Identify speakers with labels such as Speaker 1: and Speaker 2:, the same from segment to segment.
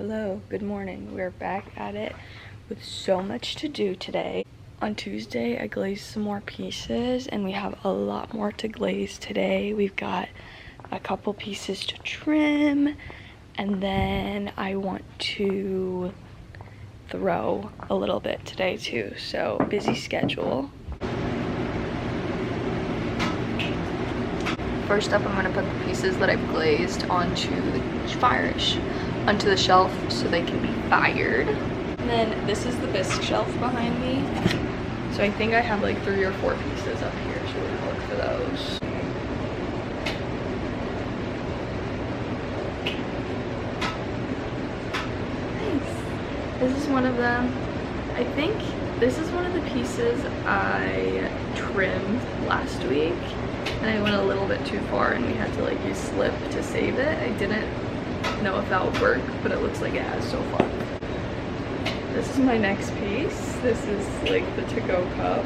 Speaker 1: Hello, good morning. We're back at it with so much to do today. On Tuesday, I glazed some more pieces and we have a lot more to glaze today. We've got a couple pieces to trim and then I want to throw a little bit today too. So busy schedule. First up, I'm gonna put the pieces that I've glazed onto the shelf so they can be fired. And then this is the bisque shelf behind me. So I think I have like 3 or 4 pieces up here, so we're gonna look for those. Nice. This is one of them. I think this is one of the pieces I trimmed last week. And I went a little bit too far and we had to like use slip to save it. I didn't know if that would work, but it looks like it has so far. This is my next piece. This is like the to-go cup.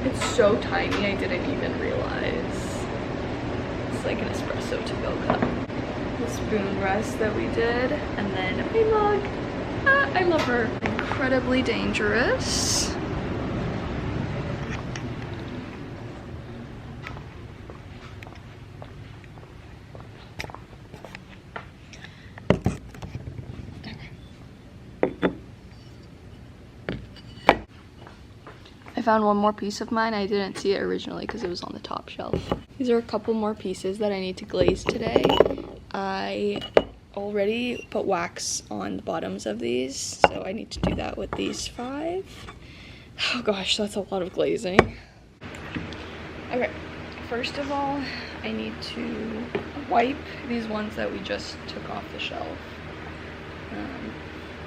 Speaker 1: It's so tiny, I didn't even realize. It's like an espresso to-go cup. The spoon rest that we did, and then my mug. I love her. Incredibly dangerous. I found one more piece of mine. I didn't see it originally because it was on the top shelf. These are a couple more pieces that I need to glaze today. I already put wax on the bottoms of these, so I need to do that with these 5. Oh gosh, that's a lot of glazing. Okay, first of all, I need to wipe these ones that we just took off the shelf.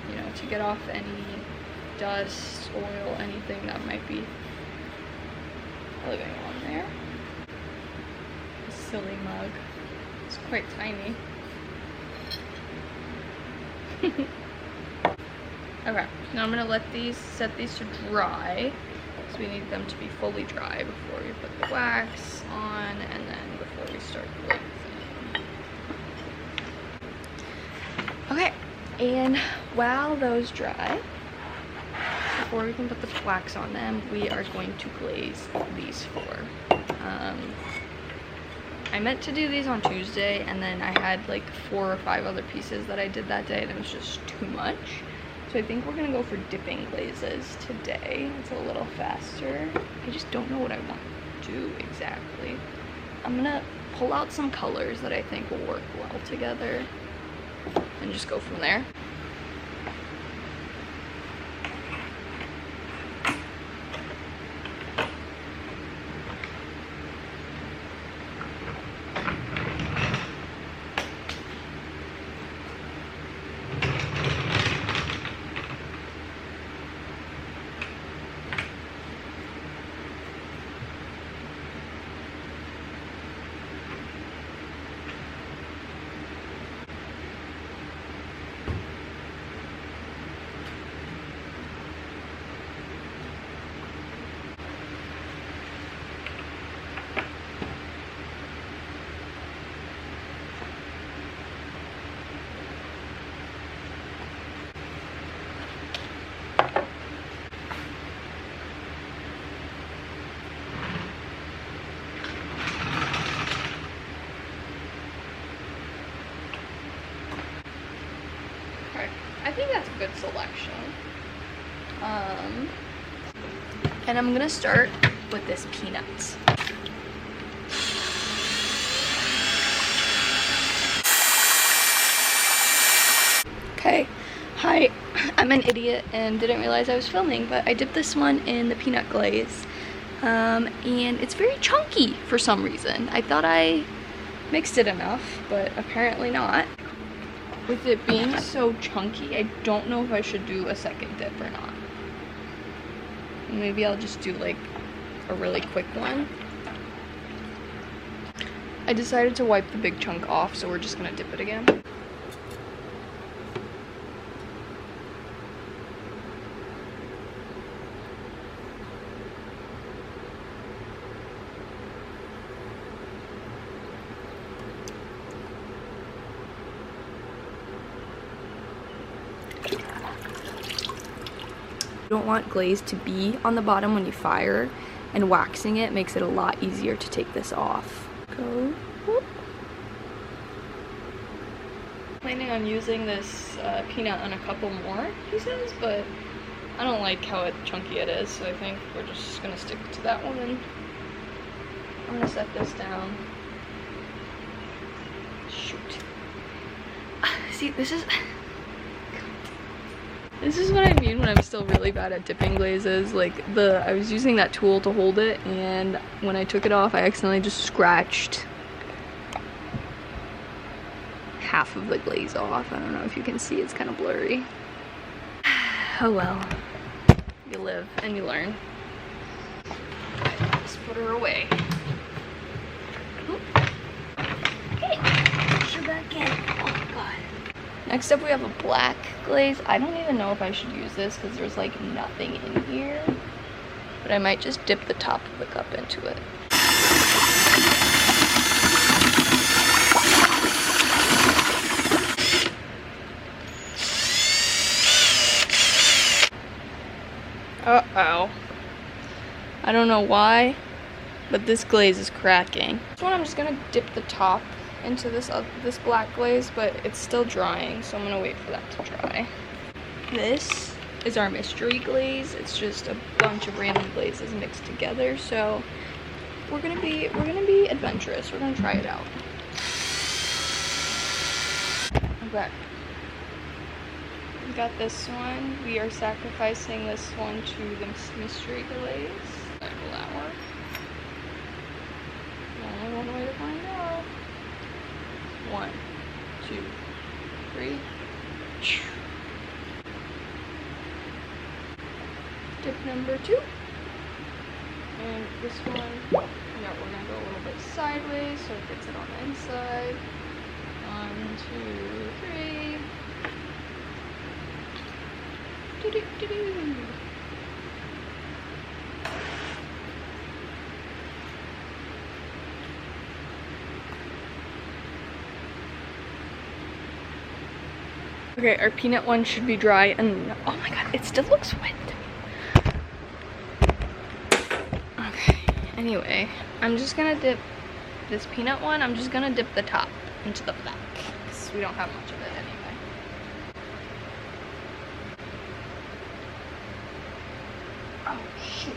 Speaker 1: You know, to get off any dust, oil, anything that might be living on there. This silly mug. It's quite tiny. Okay, now I'm gonna set these to dry. So we need them to be fully dry before we put the wax on and then before we start glazing. Okay, and while those dry, before we can put the wax on them, we are going to glaze these 4. I meant to do these on Tuesday, and then I had like 4 or 5 other pieces that I did that day, and it was just too much. So I think we're gonna go for dipping glazes today. It's a little faster. I just don't know what I want to do exactly. I'm gonna pull out some colors that I think will work well together and just go from there. I think that's a good selection. And I'm gonna start with this peanuts. Okay, hi, I'm an idiot and didn't realize I was filming, but I dipped this one in the peanut glaze. And it's very chunky for some reason. I thought I mixed it enough, but apparently not. With it being so chunky, I don't know if I should do a second dip or not. Maybe I'll just do like a really quick one. I decided to wipe the big chunk off, so we're just gonna dip it again. You don't want glaze to be on the bottom when you fire, and waxing it makes it a lot easier to take this off. Go. Whoop. Planning on using this peanut on a couple more pieces, but I don't like how chunky it is, so I think we're just gonna stick to that one. I'm gonna set this down. Shoot. See, this is what I mean when I'm still really bad at dipping glazes. Like, I was using that tool to hold it, and when I took it off, I accidentally just scratched half of the glaze off. I don't know if you can see, it's kind of blurry. Oh well. You live and you learn. Let's put her away. Okay, push her back in. Oh god. Next up we have a black glaze. I don't even know if I should use this because there's like nothing in here. But I might just dip the top of the cup into it. Uh-oh. I don't know why, but this glaze is cracking. This one I'm just gonna dip the top into this black glaze, but it's still drying, so I'm gonna wait for that to dry. This is our mystery glaze. It's just a bunch of random glazes mixed together, so we're gonna be adventurous. We're gonna try it out. Okay. We got this one. We are sacrificing this one to the mystery glaze. Will that work? Only one way to find out. 1, 2, 3. Dip number 2. And this one, yeah, we're gonna go a little bit sideways so it gets it on the inside. 1, 2, 3. Do-do-do-do. Okay, our peanut one should be dry, and oh my god, it still looks wet. Okay, anyway, I'm just gonna dip this peanut one, I'm just gonna dip the top into the black, because we don't have much of it anyway. Oh, shoot.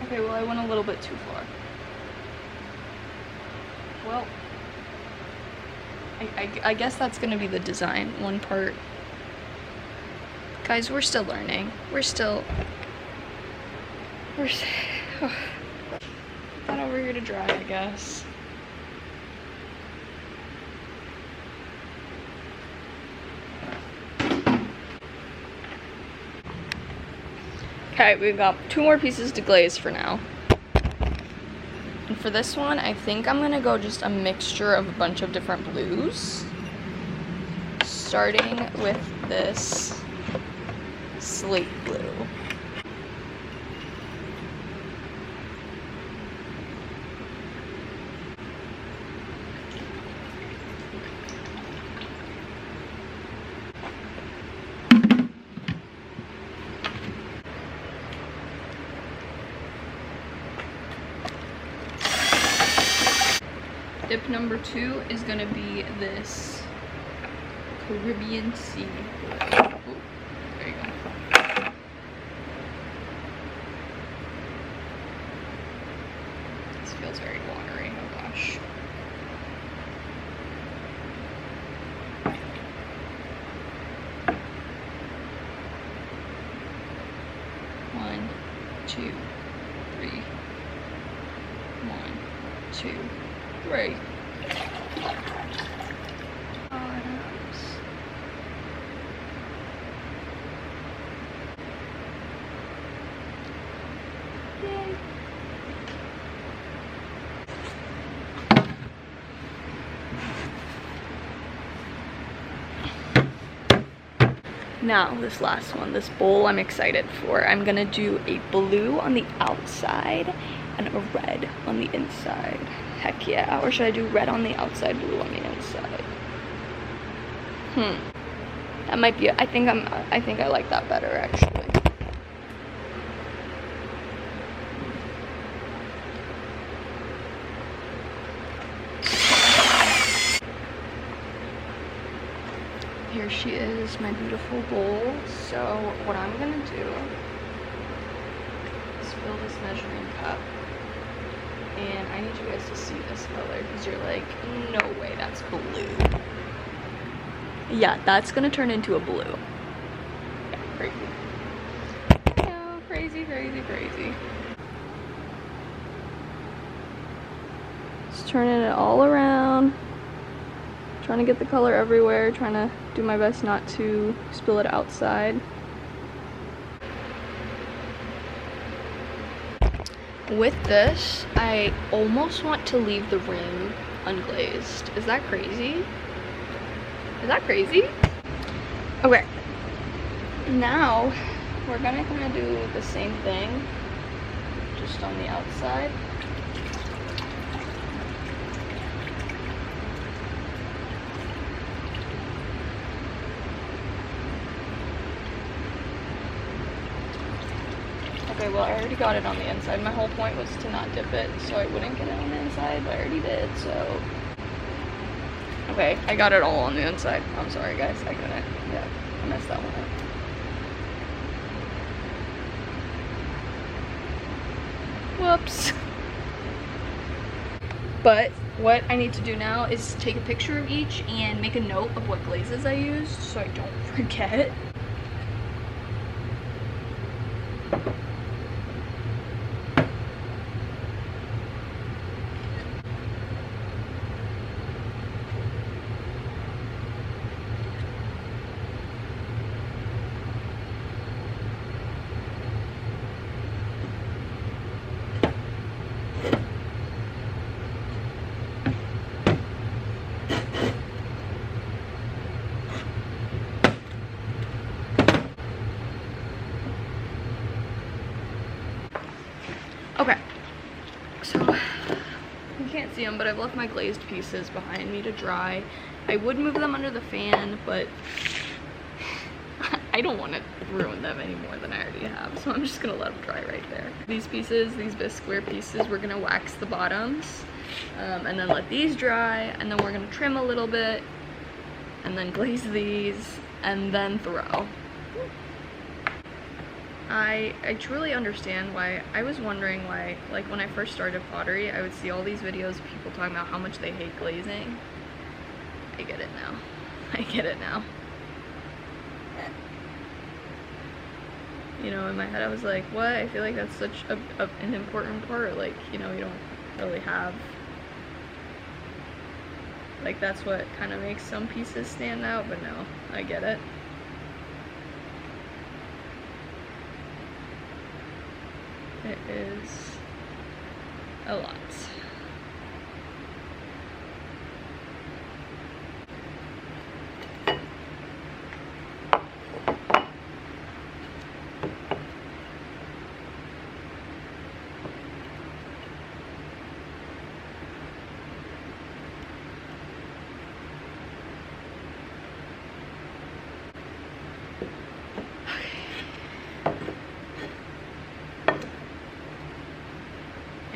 Speaker 1: Okay, well, I went a little bit too far. Well, I guess that's gonna be the design, one part. Guys, we're still learning. We're not over here to dry, I guess. Okay, we've got 2 more pieces to glaze for now. And for this one, I think I'm gonna go just a mixture of a bunch of different blues. Starting with this slate blue. Dip number 2 is gonna be this Caribbean Sea. Ooh, there you go. This feels very watery, oh gosh. One, 2, 3. 1, 2, 3. Yay. Now, this last one, this bowl I'm excited for. I'm gonna do a blue on the outside and a red on the inside. Heck yeah. Or should I do red on the outside, blue on the inside? That might be, I think I like that better actually. Here she is, my beautiful bowl. So what I'm gonna do is fill this measuring cup. And I need you guys to see this color because you're like, no way, that's blue. Yeah, that's gonna turn into a blue. Yeah, crazy. I know, crazy, crazy, crazy. Just turning it all around. Trying to get the color everywhere, trying to do my best not to spill it outside. With this, I almost want to leave the rim unglazed. Is that crazy? Is that crazy? Okay. Now, we're gonna kind of do the same thing, just on the outside. Okay, well, I already got it on the inside. My whole point was to not dip it so I wouldn't get it on the inside, but I already did, so. Okay, I got it all on the inside. I'm sorry, guys. I couldn't. Yeah, I messed that one up. Whoops. But what I need to do now is take a picture of each and make a note of what glazes I used so I don't forget. Okay, so you can't see them, but I've left my glazed pieces behind me to dry. I would move them under the fan, but I don't want to ruin them any more than I already have, so I'm just gonna let them dry right there. These pieces, these Bisqueware pieces, we're gonna wax the bottoms, and then let these dry, and then we're gonna trim a little bit, and then glaze these, and then throw. I truly understand why. I was wondering why, like when I first started pottery, I would see all these videos of people talking about how much they hate glazing. I get it now. I get it now. You know, in my head I was like, what? I feel like that's such an important part. Like, you know, you don't really have, like, that's what kind of makes some pieces stand out, but no, I get it. It is a lot.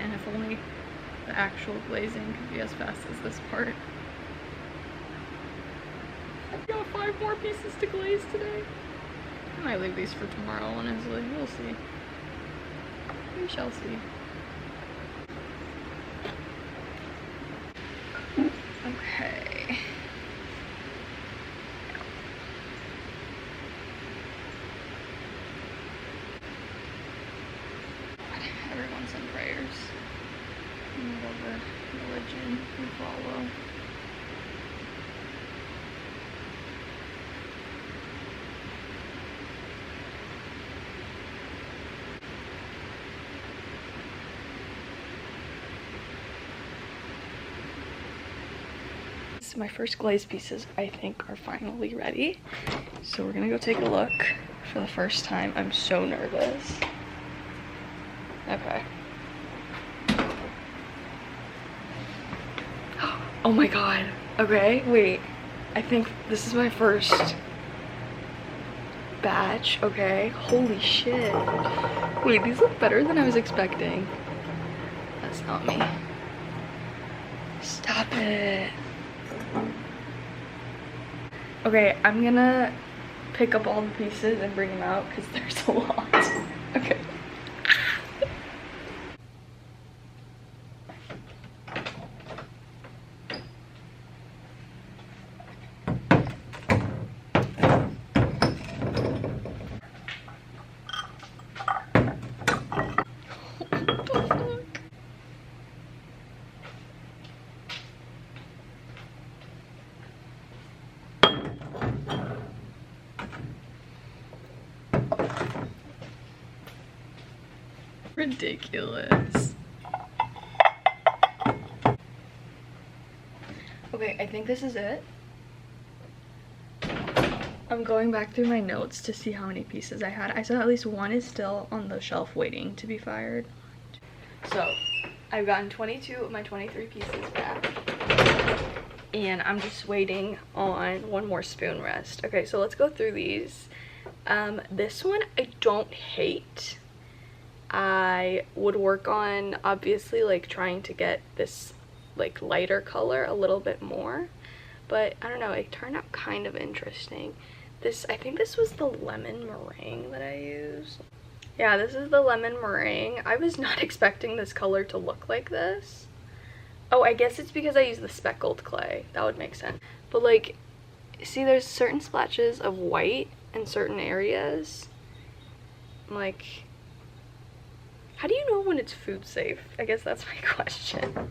Speaker 1: And if only the actual glazing could be as fast as this part. I've got 5 more pieces to glaze today. I might leave these for tomorrow, honestly. We'll see. We shall see. Okay. Everyone's in prayers. And whatever religion you follow. My first glaze pieces, I think, are finally ready. So we're gonna go take a look for the first time. I'm so nervous. Okay. Oh my god. Okay, wait. I think this is my first batch, okay? Holy shit. Wait, these look better than I was expecting. That's not me. Stop it. Okay, I'm gonna pick up all the pieces and bring them out because there's a lot. Okay. Ridiculous. Okay, I think this is it. I'm going back through my notes to see how many pieces I had. I saw at least one is still on the shelf waiting to be fired. So I've gotten 22 of my 23 pieces back. And I'm just waiting on one more spoon rest. Okay, so let's go through these. This one I don't hate. I would work on obviously like trying to get this like lighter color a little bit more, but I don't know, it turned out kind of interesting. I think this was the lemon meringue that I used. Yeah, this is the lemon meringue. I was not expecting this color to look like this. Oh, I guess it's because I used the speckled clay. That would make sense. But like, see, there's certain splashes of white in certain areas. Like, how do you know when it's food safe? I guess that's my question.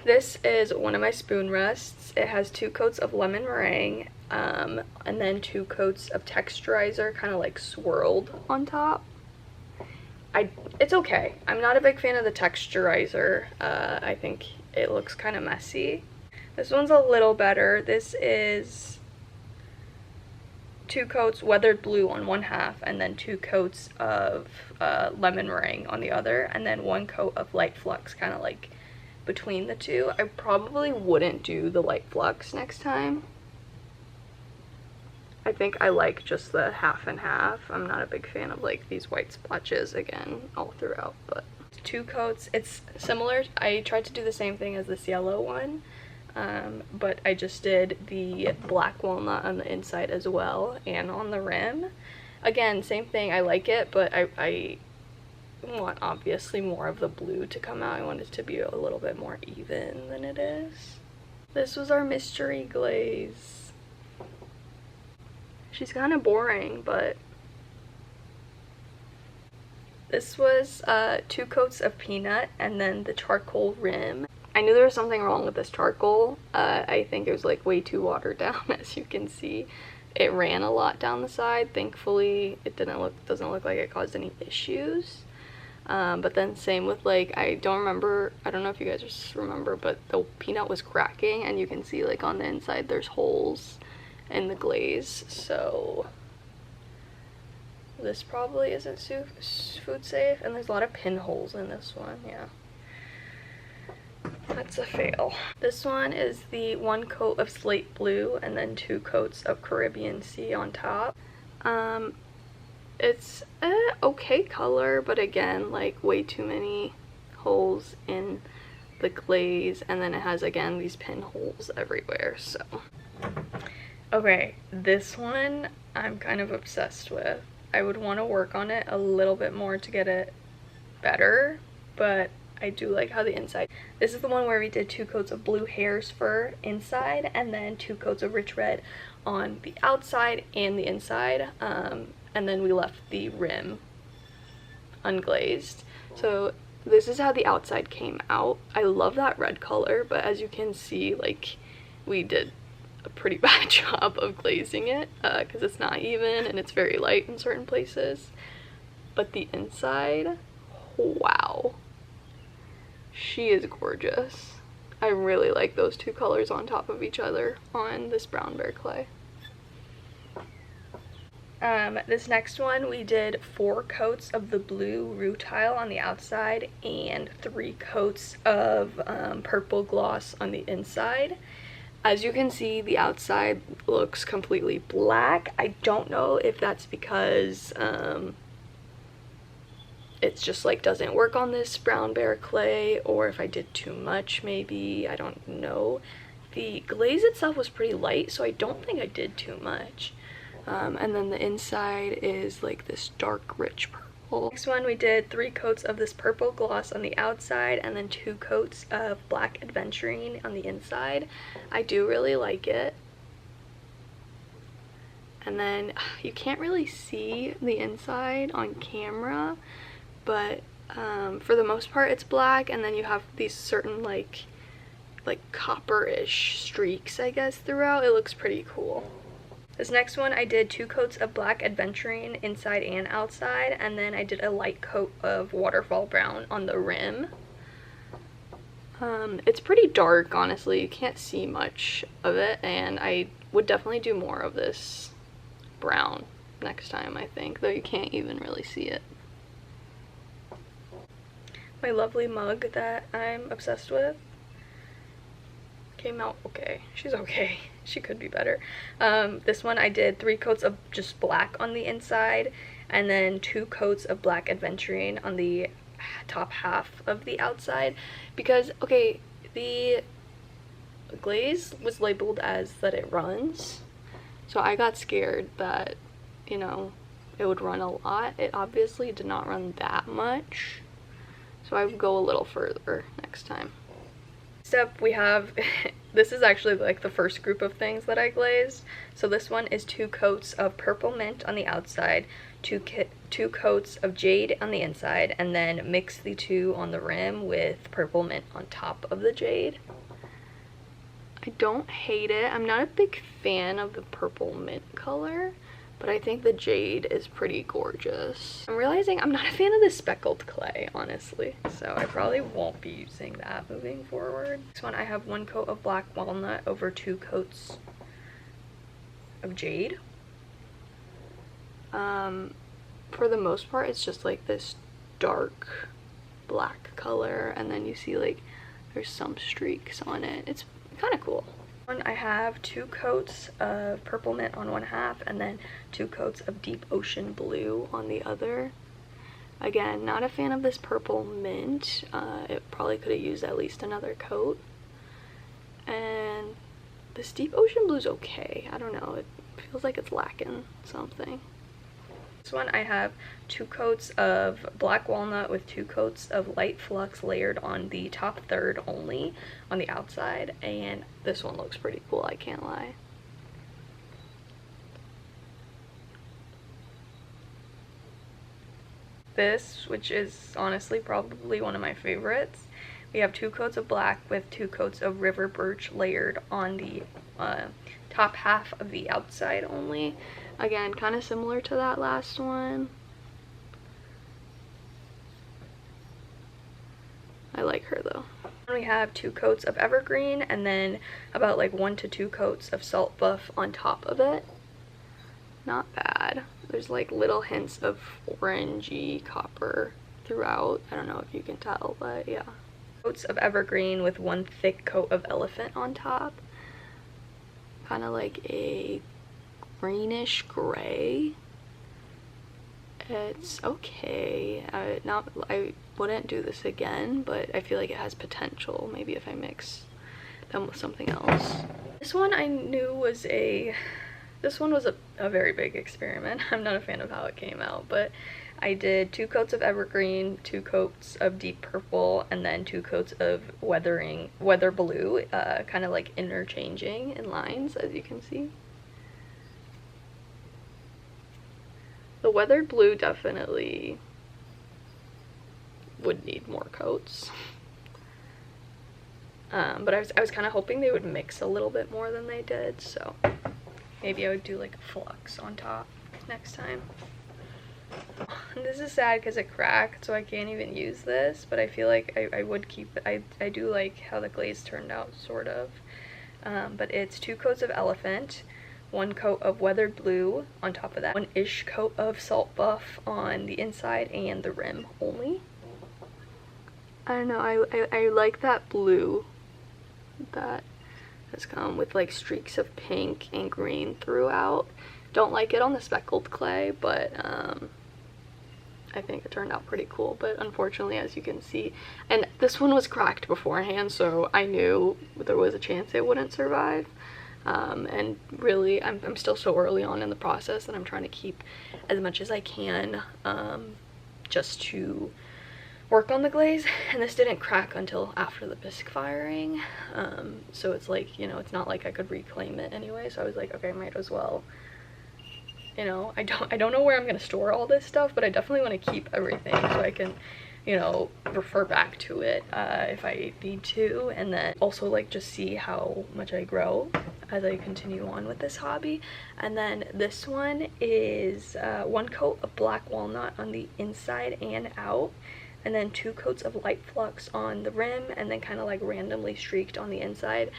Speaker 1: This is one of my spoon rests. It has 2 coats of lemon meringue, and then 2 coats of texturizer, kind of like swirled on top. It's okay. I'm not a big fan of the texturizer. I think it looks kind of messy. This one's a little better. This is 2 coats weathered blue on one half, and then 2 coats of lemon meringue on the other, and then 1 coat of light flux, kind of like between the two. I probably wouldn't do the light flux next time. I think I like just the half and half. I'm not a big fan of like these white splotches again all throughout, but 2 coats. It's similar. I tried to do the same thing as this yellow one. But I just did the black walnut on the inside as well and on the rim. Again, same thing, I like it, but I want obviously more of the blue to come out. I want it to be a little bit more even than it is. This was our mystery glaze. She's kind of boring, but this was 2 coats of peanut and then the charcoal rim. I knew there was something wrong with this charcoal. I think it was like way too watered down, as you can see. It ran a lot down the side. Thankfully, it doesn't look like it caused any issues. But then same with like, I don't know if you guys just remember, but the peanut was cracking, and you can see like on the inside there's holes in the glaze. So this probably isn't food safe, and there's a lot of pinholes in this one. Yeah. That's a fail. This one is the 1 coat of slate blue and then 2 coats of Caribbean Sea on top. It's an okay color, but again, like way too many holes in the glaze, and then it has again these pinholes everywhere. So okay, this one I'm kind of obsessed with. I would want to work on it a little bit more to get it better, but I do like how the inside. This is the one where we did 2 coats of blue hare's fur inside, and then 2 coats of rich red on the outside and the inside, and then we left the rim unglazed. So this is how the outside came out. I love that red color, but as you can see, like, we did a pretty bad job of glazing it because it's not even and it's very light in certain places. But the inside, wow. She is gorgeous. I really like those 2 colors on top of each other on this brown bear clay. This next one, we did 4 coats of the blue rutile on the outside and 3 coats of purple gloss on the inside. As you can see, the outside looks completely black. I don't know if that's because it's just like doesn't work on this Brown Bear clay, or if I did too much maybe, I don't know. The glaze itself was pretty light, so I don't think I did too much. And then the inside is like this dark rich purple. Next one, we did 3 coats of this purple gloss on the outside and then 2 coats of Black Adventurine on the inside. I do really like it. And then you can't really see the inside on camera, but for the most part it's black, and then you have these certain like copper-ish streaks, I guess, throughout. It looks pretty cool. This next one, I did 2 coats of Black Adventurine inside and outside, and then I did a light coat of Waterfall Brown on the rim. It's pretty dark, honestly. You can't see much of it, and I would definitely do more of this brown next time, I think, though you can't even really see it. My lovely mug that I'm obsessed with came out okay. She's okay. She could be better. This one I did 3 coats of just black on the inside, and then 2 coats of Black Adventurine on the top half of the outside, because okay, the glaze was labeled as that it runs, so I got scared that, you know, it would run a lot. It obviously did not run that much, so I would go a little further next time. Next up we have this is actually like the first group of things that I glazed. So this one is 2 coats of Purple Mint on the outside, 2 coats of Jade on the inside, and then mix the 2 on the rim with Purple Mint on top of the Jade. I don't hate it. I'm not a big fan of the Purple Mint color, but I think the Jade is pretty gorgeous. I'm realizing I'm not a fan of the speckled clay, honestly, so I probably won't be using that moving forward. This one, I have 1 coat of Black Walnut over 2 coats of Jade. For the most part, it's just like this dark black color, and then you see like there's some streaks on it. It's kind of cool. I have 2 coats of Purple Mint on one half, and then 2 coats of Deep Ocean Blue on the other. Again, not a fan of this Purple Mint. It probably could have used at least another coat. And this Deep Ocean Blue's okay. I don't know, it feels like it's lacking something. This one, I have 2 coats of Black Walnut with 2 coats of Light Flux layered on the top third only on the outside, and this one looks pretty cool, I can't lie. This, which is honestly probably one of my favorites, we have 2 coats of black with 2 coats of River Birch layered on the top half of the outside only. Again, kind of similar to that last one. I like her though. We have 2 coats of Evergreen, and then about like 1 to 2 coats of Salt Buff on top of it. Not bad. There's like little hints of orangey copper throughout. I don't know if you can tell, but yeah. Coats of Evergreen with 1 thick coat of Elephant on top. Kind of like a greenish gray. It's okay. I wouldn't do this again, but I feel like it has potential, maybe if I mix them with something else. This one I knew was a very big experiment. I'm not a fan of how it came out, but I did 2 coats of Evergreen, 2 coats of Deep Purple, and then 2 coats of Weather Blue, kind of like interchanging in lines, as you can see. The Weathered Blue definitely would need more coats. But I was kind of hoping they would mix a little bit more than they did, so maybe I would do like a flux on top next time. This is sad because it cracked, so I can't even use this, but I feel like I would keep it. I do like how the glaze turned out, sort of. But it's 2 coats of Elephant, 1 coat of Weathered Blue on top of that, 1-ish coat of Salt Buff on the inside and the rim only. I don't know, I like that blue that has come with like streaks of pink and green throughout. Don't like it on the speckled clay, but I think it turned out pretty cool. But unfortunately, as you can see, and this one was cracked beforehand, so I knew there was a chance it wouldn't survive. And really, I'm still so early on in the process that I'm trying to keep as much as I can, just to work on the glaze. And this didn't crack until after the bisque firing, so it's like, you know, it's not like I could reclaim it anyway, so I was like, okay, I might as well, you know. I don't know where I'm gonna store all this stuff, but I definitely want to keep everything so I can, you know, refer back to it if I need to, and then also like just see how much I grow as I continue on with this hobby. And then this one is 1 coat of black walnut on the inside and out, and then 2 coats of light flux on the rim, and then kind of like randomly streaked on the inside.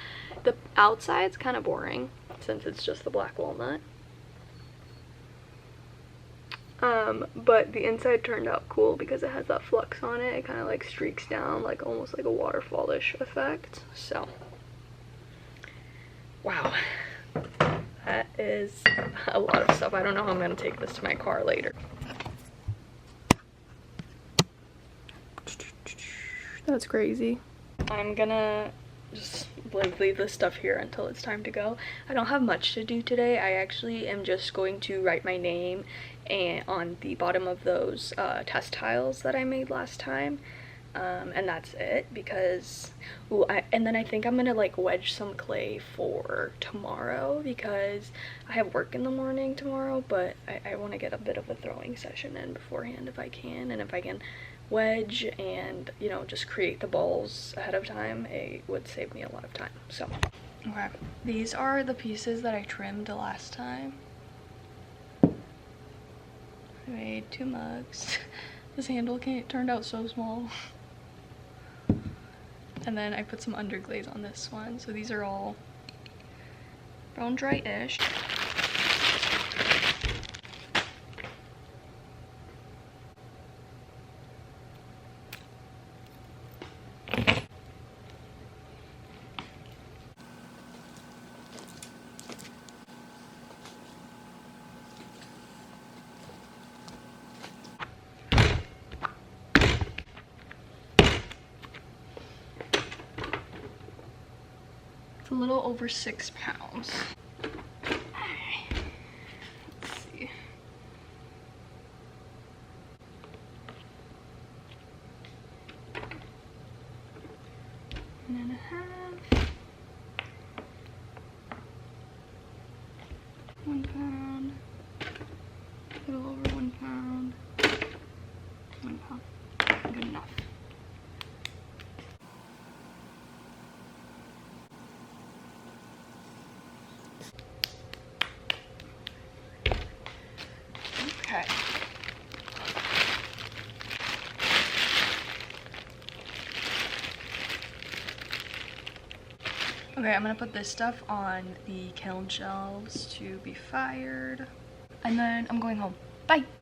Speaker 1: The outside's kind of boring since it's just the black walnut. But the inside turned out cool because it has that flux on it. It kind of like streaks down, like almost like a waterfallish effect. So, wow, that is a lot of stuff. I don't know how I'm gonna take this to my car later. That's crazy. I'm gonna just like leave this stuff here until it's time to go. I don't have much to do today. I actually am just going to write my name and on the bottom of those test tiles that I made last time, and that's it. Because and then I think I'm gonna like wedge some clay for tomorrow because I have work in the morning tomorrow, but I want to get a bit of a throwing session in beforehand if I can, and if I can wedge and, you know, just create the balls ahead of time, it would save me a lot of time. So okay, these are the pieces that I trimmed last time. I made 2 mugs. This handle turned out so small. And then I put some underglaze on this one, so these are all bone dry-ish. It's a little over 6 pounds. Let's see. One and a half. 1 pound. A little over 1 pound. 1 pound. Good enough. Okay. Okay, I'm gonna put this stuff on the kiln shelves to be fired, and then I'm going home. Bye!